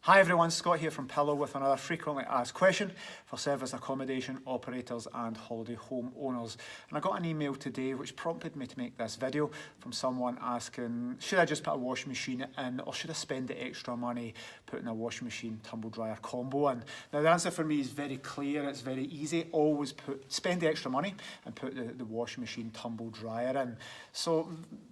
Hi everyone, Scott here from Pillow with another frequently asked question for service accommodation operators and holiday home owners. And I got an email today which prompted me to make this video from someone asking, should I just put a washing machine in or should I spend the extra money putting a washing machine tumble dryer combo in? Now the answer for me is very clear, it's very easy. Always spend the extra money and put the washing machine tumble dryer in. So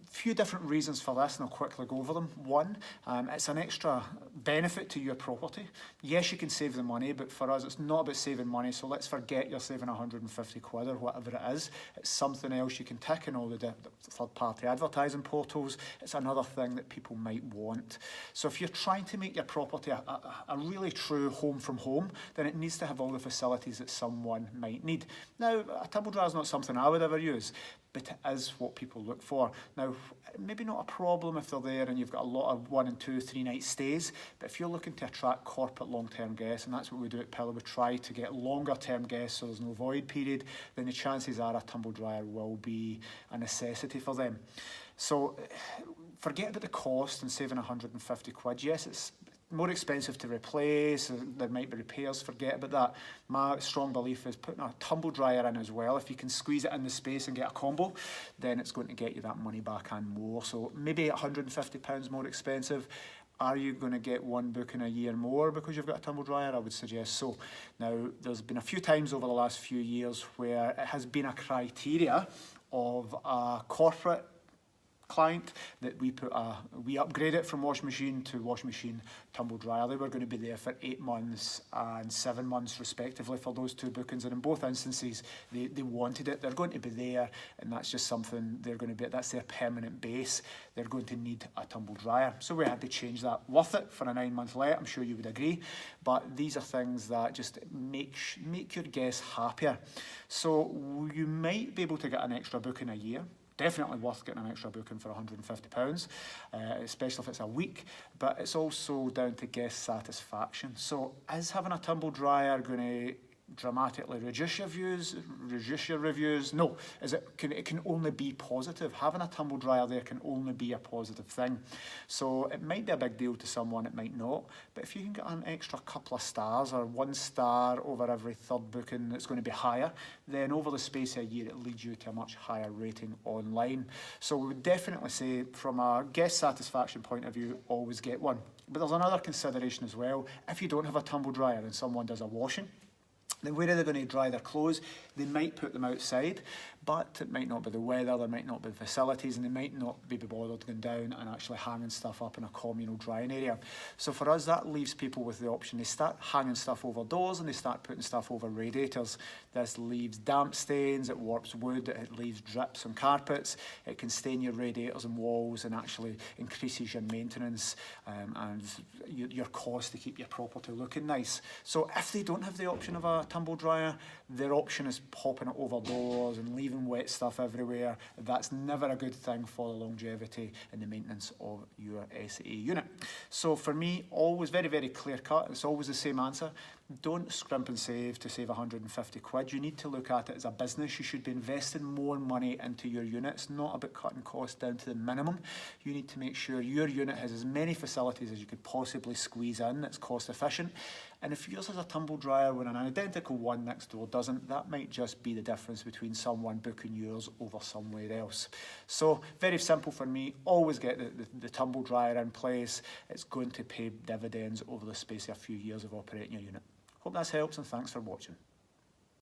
few different reasons for this, and I'll quickly go over them. One, it's an extra benefit to your property. Yes, you can save the money, but for us, it's not about saving money, so let's forget you're saving 150 quid or whatever it is. It's something else you can tick in all the third-party advertising portals. It's another thing that people might want. So if you're trying to make your property a really true home from home, then it needs to have all the facilities that someone might need. Now, a tumble dryer is not something I would ever use, but it is what people look for. Now, maybe not a problem if they're there and you've got a lot of 1 and 2, 3 night stays, but if you're looking to attract corporate long-term guests, and that's what we do at Pillow, we try to get longer-term guests so there's no void period, then the chances are a tumble dryer will be a necessity for them. So forget about the cost and saving 150 quid. Yes, it's more expensive to replace, there might be repairs, forget about that. My strong belief is putting a tumble dryer in as well. If you can squeeze it in the space and get a combo, then it's going to get you that money back and more. So maybe £150 more expensive. Are you going to get one booking a year more because you've got a tumble dryer? I would suggest so. Now, there's been a few times over the last few years where it has been a criteria of a corporate client that we upgrade it from washing machine to washing machine tumble dryer. They were going to be there for 8 months and 7 months respectively for those two bookings, and in both instances they wanted it. They're going to be there, and that's just something they're going to be, that's their permanent base. They're going to need a tumble dryer, so we had to change that. Worth it for a 9-month let, I'm sure you would agree, but these are things that just make your guests happier. So you might be able to get an extra booking a year. Definitely worth getting an extra booking for £150, especially if it's a week, but it's also down to guest satisfaction. So is having a tumble dryer going to dramatically reduce your reviews? No. It can only be positive. Having a tumble dryer there can only be a positive thing. So it might be a big deal to someone, it might not, but if you can get an extra couple of stars or 1 star over every third booking that's going to be higher, then over the space of a year it leads you to a much higher rating online. So we would definitely say from a guest satisfaction point of view, always get one. But there's another consideration as well. If you don't have a tumble dryer and someone does a washing, then where are they going to dry their clothes? They might put them outside, but it might not be the weather, there might not be the facilities, and they might not be bothered going down and actually hanging stuff up in a communal drying area. So for us, that leaves people with the option. They start hanging stuff over doors and they start putting stuff over radiators. This leaves damp stains, it warps wood, it leaves drips on carpets, it can stain your radiators and walls and actually increases your maintenance and your cost to keep your property looking nice. So if they don't have the option of a tumble dryer, their option is popping it over doors and leaving wet stuff everywhere. That's never a good thing for the longevity and the maintenance of your SAE unit. So for me, always very, very clear cut. It's always the same answer. Don't scrimp and save to save 150 quid. You need to look at it as a business. You should be investing more money into your unit. It's not about cutting costs down to the minimum. You need to make sure your unit has as many facilities as you could possibly squeeze in that's cost efficient. And if yours has a tumble dryer when an identical one next door doesn't, that might just be the difference between someone booking yours over somewhere else. So very simple for me, always get the tumble dryer in place. It's going to pay dividends over the space of a few years of operating your unit. Hope this helps, and thanks for watching.